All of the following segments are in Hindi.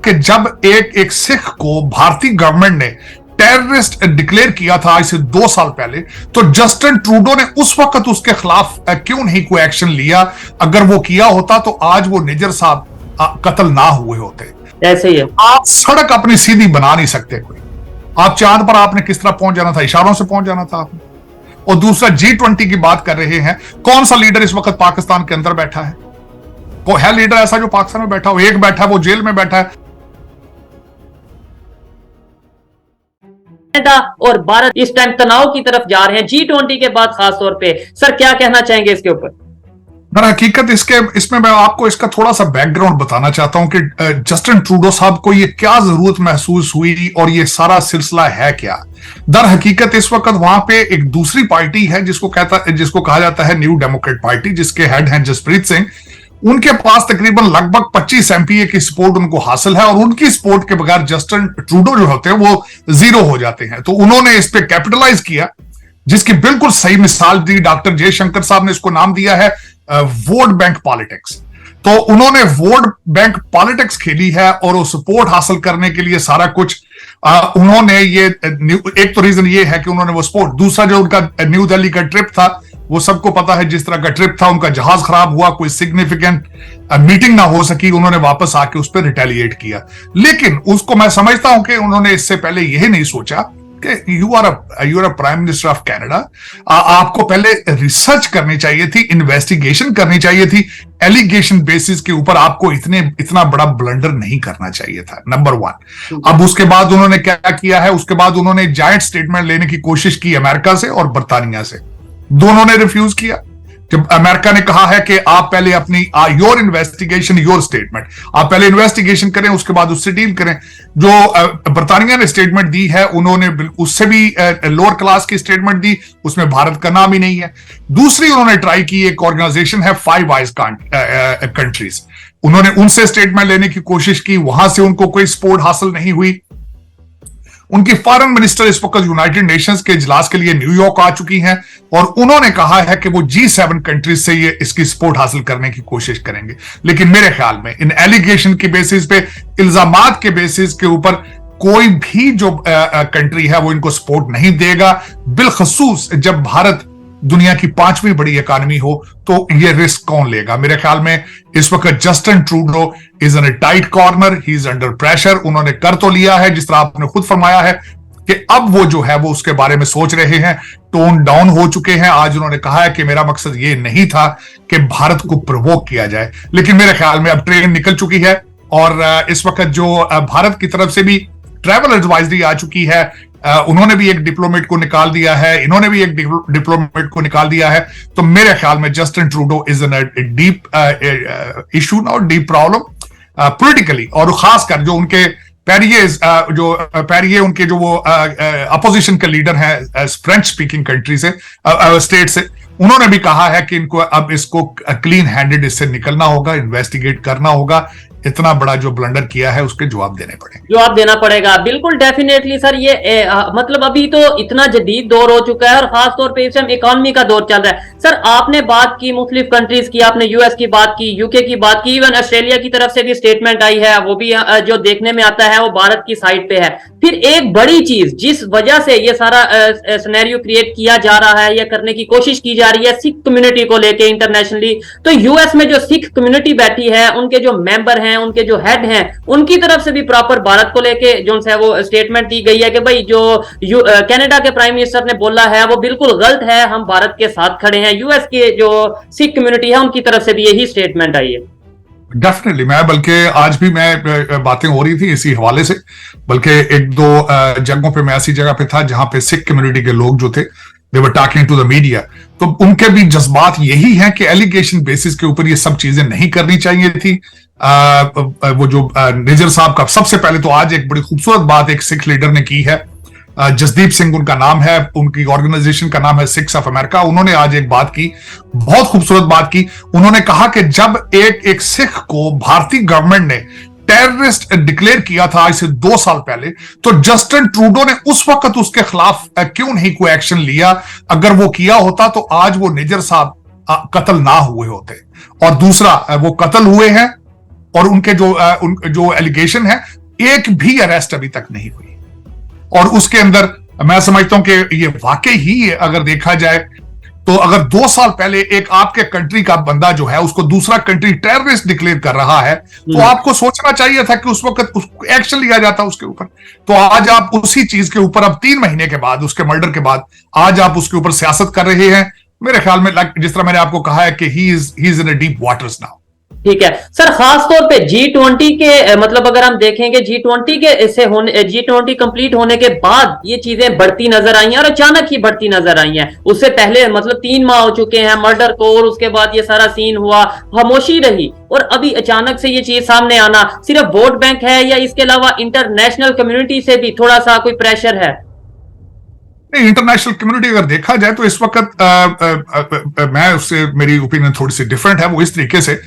कि जब एक सिख को भारतीय गवर्नमेंट ने टेररिस्ट डिक्लेयर किया था आज से 2 साल पहले, तो जस्टिन ट्रूडो ने उस वक्त उसके खिलाफ क्यों नहीं कोई एक्शन लिया? अगर वो किया होता तो आज वो निजर साहब कत्ल ना हुए होते। ऐसे ही है। आप सड़क अपनी सीधी बना नहीं सकते कोई। आप चांद पर आपने किस तरह पहुंच जाना था? इशारों से पहुंच जाना था आपने। और दूसरा, G20 की बात कर रहे हैं, कौन सा लीडर इस वक्त पाकिस्तान के अंदर बैठा है? कोई है लीडर ऐसा जो पाकिस्तान में बैठा हो? एक बैठा है, वो जेल में बैठा है। कनाडा और भारत इस टाइम तनाव की तरफ जा रहे हैं, G20 के बाद खास तौर पे। सर क्या कहना चाहेंगे इसके ऊपर? दर हकीकत इसमें मैं आपको इसका थोड़ा सा बैकग्राउंड बताना चाहता हूं कि जस्टिन ट्रूडो साहब को ये क्या जरूरत महसूस हुई और ये सारा सिलसिला है क्या। दर हकीकत इस वक्त वहां पे एक दूसरी पार्टी है जिसको कहा जाता है न्यू डेमोक्रेट पार्टी, जिसके हेड हैं जसप्रीत सिंह। उनके पास तकरीबन लगभग 25 एमपीए की सपोर्ट उनको हासिल है, और उनकी सपोर्ट के बगैर जस्टिन ट्रूडो जो होते हैं वो जीरो हो जाते हैं। तो उन्होंने इस पे कैपिटलाइज किया, जिसकी बिल्कुल सही मिसाल दी डॉक्टर जयशंकर साहब ने। इसको नाम दिया है वोट बैंक पॉलिटिक्स। तो उन्होंने वोट बैंक पॉलिटिक्स खेली है और वो सपोर्ट हासिल करने के लिए सारा कुछ उन्होंने ये एक तो रीजन ये है कि उन्होंने वो सपोर्ट। दूसरा, जो उनका न्यू दिल्ली का ट्रिप था, वो सबको पता है जिस तरह का ट्रिप था, उनका जहाज खराब हुआ, कोई सिग्निफिकेंट मीटिंग ना हो सकी, उन्होंने वापस आके उस पर रिटेलिएट किया। लेकिन उसको मैं समझता हूं कि उन्होंने इससे पहले यही नहीं सोचा कि you are a prime minister of Canada, आपको पहले रिसर्च करनी चाहिए थी, इन्वेस्टिगेशन करनी चाहिए थी। एलिगेशन बेसिस के ऊपर आपको इतना बड़ा ब्लंडर नहीं करना चाहिए था, नंबर 1। अब उसके बाद उन्होंने क्या किया है? उसके बाद उन्होंने जायंट स्टेटमेंट लेने की कोशिश की अमेरिका से और बर्तानिया से, दोनों ने रिफ्यूज किया। जब अमेरिका ने कहा है कि आप पहले अपनी योर इन्वेस्टिगेशन योर स्टेटमेंट, आप पहले इन्वेस्टिगेशन करें, उसके बाद उससे डील करें। जो बर्तानिया ने स्टेटमेंट दी है, उन्होंने उससे भी लोअर क्लास की स्टेटमेंट दी, उसमें भारत का नाम ही नहीं है। दूसरी उन्होंने ट्राई की, एक ऑर्गेनाइजेशन है फाइव आइज कंट्रीज, उन्होंने उनसे स्टेटमेंट लेने की कोशिश की, वहां से उनको कोई सपोर्ट हासिल नहीं हुई। उनकी फॉरेन मिनिस्टर इस वक्त यूनाइटेड नेशंस के इजलास के लिए न्यूयॉर्क आ चुकी हैं, और उन्होंने कहा है कि वो G7 कंट्रीज से ये इसकी सपोर्ट हासिल करने की कोशिश करेंगे। लेकिन मेरे ख्याल में इन एलिगेशन की बेसिस पे, इल्जामात के बेसिस के ऊपर कोई भी जो कंट्री है वो इनको सपोर्ट नहीं देगा। बिलखसूस जब भारत दुनिया की 5वीं बड़ी इकोनॉमी हो, तो ये रिस्क कौन लेगा? मेरे ख्याल में इस वक्त Justin Trudeau is in a tight corner, he is under pressure. उन्होंने कर तो लिया है, जिस तरह आपने खुद फरमाया है कि अब वो जो है वो उसके बारे में सोच रहे हैं, टोन डाउन हो चुके हैं। आज उन्होंने कहा है कि मेरा मकसद ये नहीं था कि भारत को प्रोवोक किया जाए, लेकिन मेरे ख्याल में अब ट्रेन निकल चुकी है, और इस वक्त जो भारत की तरफ से भी ट्रैवल एडवाइजरी आ चुकी है, उन्होंने भी एक डिप्लोमेट को निकाल दिया है, इन्होंने भी एक डिप्लोमेट को निकाल दिया है। तो मेरे ख्याल में Justin Trudeau is in a deep issue now, deep problem politically, और खासकर जो उनके पैरिये उनके जो वो अपोजिशन के लीडर हैं फ्रेंच स्पीकिंग कंट्री से, स्टेट से, उन्होंने भी कहा है कि इनको अब इसको क्लीन हैंडेड इससे निकलना होगा, इन्वेस्टिगेट करना होगा। इतना बड़ा जो ब्लंडर किया है उसके जवाब देना पड़ेगा। बिल्कुल डेफिनेटली सर, ये मतलब अभी तो इतना जदीद दौर हो चुका है, और खास तौर पे इस टाइम इकोनॉमी का दौर चल रहा है। सर आपने बात की मुख्तलिफ कंट्रीज की, आपने यूएस की बात की, यूके की बात की, इवन ऑस्ट्रेलिया की तरफ से भी स्टेटमेंट आई है, वो भी जो देखने में आता है वो भारत की साइड पे है। फिर एक बड़ी चीज जिस वजह से ये सारा सिनेरियो क्रिएट किया जा रहा है या करने की कोशिश की जा रही है सिख कम्युनिटी को लेके इंटरनेशनली, तो यूएस में जो सिख कम्युनिटी बैठी है, उनके जो मेंबर हैं, उनके जो हेड हैं, उनकी तरफ से भी प्रॉपर भारत को लेके जो है वो स्टेटमेंट दी गई है कि भाई जो कनाडा के प्राइम मिनिस्टर ने बोला है वो बिल्कुल गलत है, हम भारत के साथ खड़े हैं। यूएस के जो सिख कम्युनिटी है उनकी तरफ से भी यही स्टेटमेंट आई है। डेफिनेटली, बल्कि आज भी मैं बातें हो रही थी इसी हवाले से, बल्कि एक दो जगहों पे मैं ऐसी जगह पे था जहां पे सिख कम्युनिटी के लोग जो थे, they were talking to the media, तो उनके भी जज्बात यही हैं कि एलिगेशन बेसिस के ऊपर ये सब चीजें नहीं करनी चाहिए थी। वो जो निजर साहब का, सबसे पहले तो आज एक बड़ी खूबसूरत बात एक सिख लीडर ने की है, जसदीप सिंह उनका नाम है, उनकी ऑर्गेनाइजेशन का नाम है सिख्स ऑफ अमेरिका। उन्होंने आज एक बात की, बहुत खूबसूरत बात की। उन्होंने कहा कि जब एक सिख को भारतीय गवर्नमेंट ने टेररिस्ट डिक्लेयर किया था आज से 2 साल पहले, तो जस्टिन ट्रूडो ने उस वक्त उसके खिलाफ क्यों नहीं कोई एक्शन लिया? अगर वो किया होता तो आज वो निजर साहब कत्ल ना हुए होते। और दूसरा, वो कत्ल हुए हैं, और उनके जो एलिगेशन है एक भी अरेस्ट अभी तक नहीं हुई। और उसके अंदर मैं समझता हूं कि ये वाकई ही अगर देखा जाए तो अगर 2 साल पहले एक आपके कंट्री का बंदा जो है उसको दूसरा कंट्री टेररिस्ट डिक्लेयर कर रहा है, तो आपको सोचना चाहिए था कि उस वक्त एक्शन लिया जाता उसके ऊपर। तो आज आप उसी चीज के ऊपर अब 3 महीने के बाद, उसके मर्डर के बाद, आज आप उसके ऊपर सियासत कर रहे हैं। मेरे ख्याल में जिस तरह मैंने आपको कहा है कि he is in a deep waters now. ठीक है सर, खास तौर पे G20 के मतलब अगर हम देखेंगे G20 के से होने G20 कंप्लीट होने के बाद ये चीजें बढ़ती नजर आई हैं और अचानक ही बढ़ती नजर आई हैं। उससे पहले मतलब 3 माह हो चुके हैं मर्डर को, और उसके बाद ये सारा सीन हुआ, खामोशी रही, और अभी अचानक से ये चीज सामने आना सिर्फ वोट बैंक है या इसके अलावा इंटरनेशनल कम्युनिटी से भी थोड़ा सा कोई प्रेशर है? नहीं, इंटरनेशनल कम्युनिटी अगर देखा जाए तो इस वक्त मैं उससे, मेरी ओपिनियन थोड़ी सी डिफरेंट है। वो इस तरीके से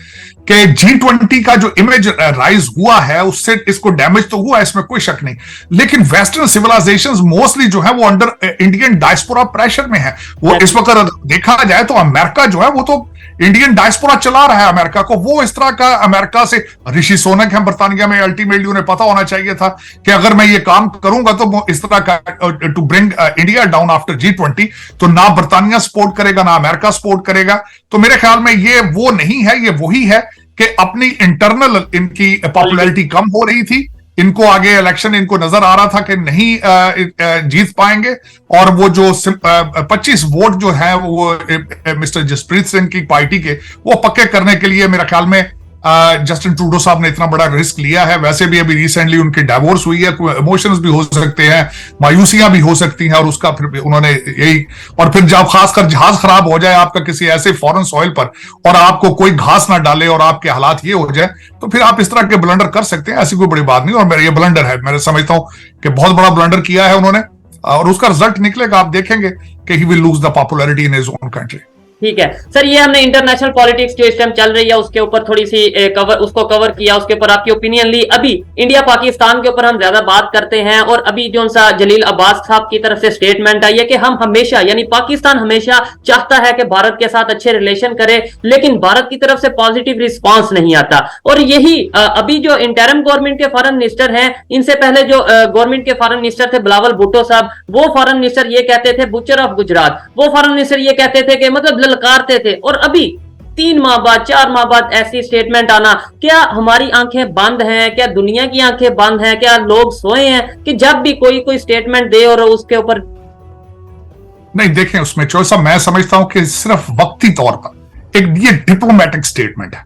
कि G20 का जो इमेज राइज हुआ है उससे इसको डैमेज तो हुआ, इसमें कोई शक नहीं, लेकिन वेस्टर्न सिविलाइजेशंस मोस्टली जो है वो अंडर इंडियन डायस्पोरा प्रेशर में है। वो इस वक्त देखा जाए तो अमेरिका जो है वो तो इंडियन डायस्पोरा चला रहा है अमेरिका को। वो इस तरह का अमेरिका से, ऋषि सुनक है बर्तानिया में, अल्टीमेटली उन्हें पता होना चाहिए था कि अगर मैं ये काम करूंगा तो इस तरह का to bring India down after G20, तो ना बर्तानिया सपोर्ट करेगा ना अमेरिका सपोर्ट करेगा। तो मेरे ख्याल में ये वो नहीं है, ये वही है कि अपनी इंटरनल इनकी पॉपुलैरिटी कम हो रही थी, इनको आगे इलेक्शन इनको नजर आ रहा था कि नहीं जीत पाएंगे, और वो जो 25 वोट जो है वो मिस्टर जसप्रीत सिंह की पार्टी के, वो पक्के करने के लिए मेरे ख्याल में जस्टिन ट्रूडो साहब ने इतना बड़ा रिस्क लिया है। वैसे भी अभी रिसेंटली उनकी डाइवोर्स हुई है, इमोशंस भी हो सकते हैं, मायूसियां भी हो सकती हैं, और उसका फिर उन्होंने यही, और फिर जब खासकर जहाज खराब हो जाए आपका किसी ऐसे फॉरेन सॉइल पर और आपको कोई घास ना डाले और आपके हालात ये हो जाए, तो फिर आप इस तरह के ब्लंडर कर सकते हैं। ऐसी कोई बड़ी बात नहीं, और मेरा ये ब्लंडर है, मैं समझता हूं कि बहुत बड़ा ब्लंडर किया है उन्होंने, और उसका रिजल्ट निकलेगा, आप देखेंगे कि he will lose the popularity in his own country. ठीक है सर, ये हमने इंटरनेशनल पॉलिटिक्स जो इस टाइम चल रही है उसके ऊपर थोड़ी सी कवर किया, उसके ऊपर आपकी ओपिनियन ली। अभी इंडिया पाकिस्तान के ऊपर हम ज्यादा बात करते हैं, और अभी जो सा जलील अब्बास साहब की तरफ से स्टेटमेंट आई है कि हम हमेशा, यानी पाकिस्तान हमेशा चाहता है कि भारत के साथ अच्छे रिलेशन करे, लेकिन भारत की तरफ से पॉजिटिव रिस्पॉन्स नहीं आता। और यही अभी जो इंटरिम गवर्नमेंट के फॉरेन मिनिस्टर हैं, इनसे पहले जो गवर्नमेंट के फॉरेन मिनिस्टर थे बिलावल भुट्टो साहब, वो फॉरेन मिनिस्टर ये कहते थे, बुचर ऑफ गुजरात, वो फॉरेन मिनिस्टर ये कहते थे कि मतलब ललकारते थे, और अभी 3 माह बाद 4 माह बाद ऐसी स्टेटमेंट आना, क्या हमारी आंखें बंद हैं? क्या दुनिया की आंखें बंद हैं? क्या लोग सोए हैं कि जब भी कोई स्टेटमेंट दे और उसके ऊपर? नहीं, देखें, उसमें चोर साहब मैं समझता हूं कि सिर्फ वक्ती तौर पर एक ये डिप्लोमेटिक स्टेटमेंट है।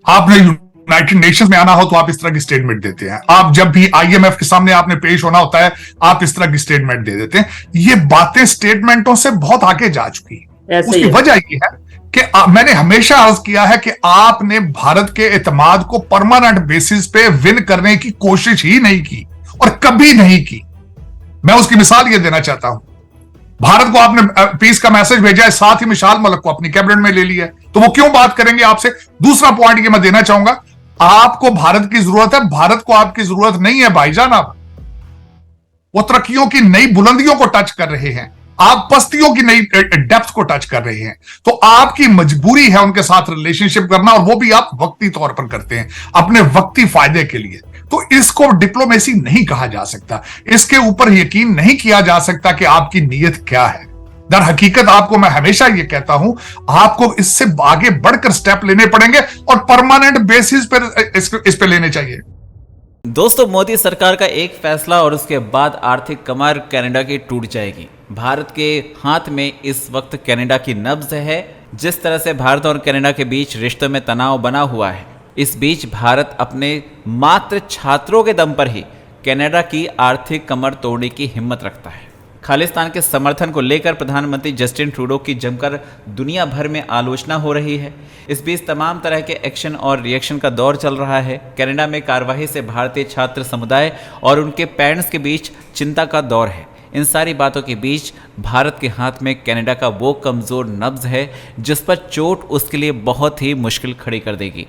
आपने यूनाइटेड नेशंस में आना हो तो आप इस तरह की स्टेटमेंट देते हैं, आप जब भी IMF के सामने आपने पेश होना होता है आप इस तरह की स्टेटमेंट दे देते हैं। ये बातें स्टेटमेंटों से बहुत आगे जा चुकी है। उसकी वजह ये है कि मैंने हमेशा अर्ज किया है कि आपने भारत के एतमाद को परमानेंट बेसिस पे विन करने की कोशिश ही नहीं की, और कभी नहीं की। मैं उसकी मिसाल ये देना चाहता हूं, भारत को आपने पीस का मैसेज भेजा है, साथ ही मिसाल मलिक को अपनी कैबिनेट में ले लिया है, तो वो क्यों बात करेंगे आपसे? दूसरा पॉइंट ये मैं देना चाहूंगा, आपको भारत की जरूरत है, भारत को आपकी जरूरत नहीं है भाईजान। आप वो तरक्कियों की नई बुलंदियों को टच कर रहे हैं, आप पस्तियों की नई डेप्थ को टच कर रहे हैं, तो आपकी मजबूरी है उनके साथ रिलेशनशिप करना, और वो भी आप वक्ती तौर पर करते हैं अपने वक्ती फायदे के लिए। तो इसको डिप्लोमेसी नहीं कहा जा सकता, इसके ऊपर यकीन नहीं किया जा सकता कि आपकी नीयत क्या है। दर हकीकत आपको मैं हमेशा यह कहता हूं, आपको इससे आगे बढ़कर स्टेप लेने पड़ेंगे और परमानेंट बेसिस पर इस पे लेने चाहिए। दोस्तों, मोदी सरकार का एक फैसला और उसके बाद आर्थिक कमर कनाडा की टूट जाएगी। भारत के हाथ में इस वक्त कनाडा की नब्ज है। जिस तरह से भारत और कनाडा के बीच रिश्तों में तनाव बना हुआ है, इस बीच भारत अपने मात्र छात्रों के दम पर ही कनाडा की आर्थिक कमर तोड़ने की हिम्मत रखता है। खालिस्तान के समर्थन को लेकर प्रधानमंत्री जस्टिन ट्रूडो की जमकर दुनिया भर में आलोचना हो रही है। इस बीच तमाम तरह के एक्शन और रिएक्शन का दौर चल रहा है। कनाडा में कार्यवाही से भारतीय छात्र समुदाय और उनके पेरेंट्स के बीच चिंता का दौर है। इन सारी बातों के बीच भारत के हाथ में कनाडा का वो कमज़ोर नब्ज है जिस पर चोट उसके लिए बहुत ही मुश्किल खड़ी कर देगी।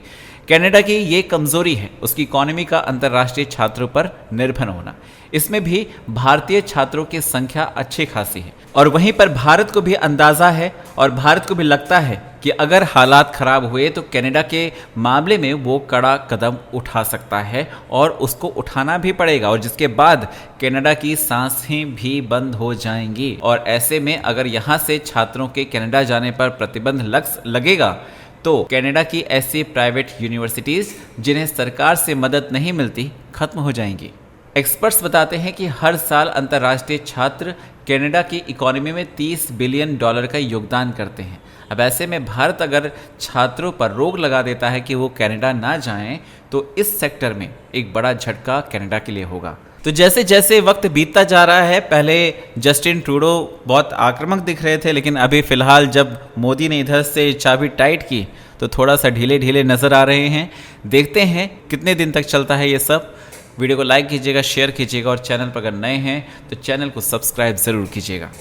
कनाडा की ये कमजोरी है उसकी इकोनॉमी का अंतर्राष्ट्रीय छात्रों पर निर्भर होना। इसमें भी भारतीय छात्रों की संख्या अच्छी खासी है और वहीं पर भारत को भी अंदाजा है और भारत को भी लगता है कि अगर हालात खराब हुए तो कनाडा के मामले में वो कड़ा कदम उठा सकता है और उसको उठाना भी पड़ेगा, और जिसके बाद कनाडा की सांसें भी बंद हो जाएंगी। और ऐसे में अगर यहाँ से छात्रों के कनाडा जाने पर प्रतिबंध लगेगा तो कनाडा की ऐसी प्राइवेट यूनिवर्सिटीज जिन्हें सरकार से मदद नहीं मिलती खत्म हो जाएंगी। एक्सपर्ट्स बताते हैं कि हर साल अंतर्राष्ट्रीय छात्र कनाडा की इकोनॉमी में $30 बिलियन का योगदान करते हैं। अब ऐसे में भारत अगर छात्रों पर रोक लगा देता है कि वो कनाडा ना जाएं तो इस सेक्टर में एक बड़ा झटका कनाडा के लिए होगा। तो जैसे जैसे वक्त बीतता जा रहा है, पहले जस्टिन ट्रूडो बहुत आक्रामक दिख रहे थे, लेकिन अभी फिलहाल जब मोदी ने इधर से चाबी टाइट की तो थोड़ा सा ढीले ढीले नजर आ रहे हैं। देखते हैं कितने दिन तक चलता है ये सब। वीडियो को लाइक कीजिएगा, शेयर कीजिएगा और चैनल पर अगर नए हैं तो चैनल को सब्सक्राइब ज़रूर कीजिएगा।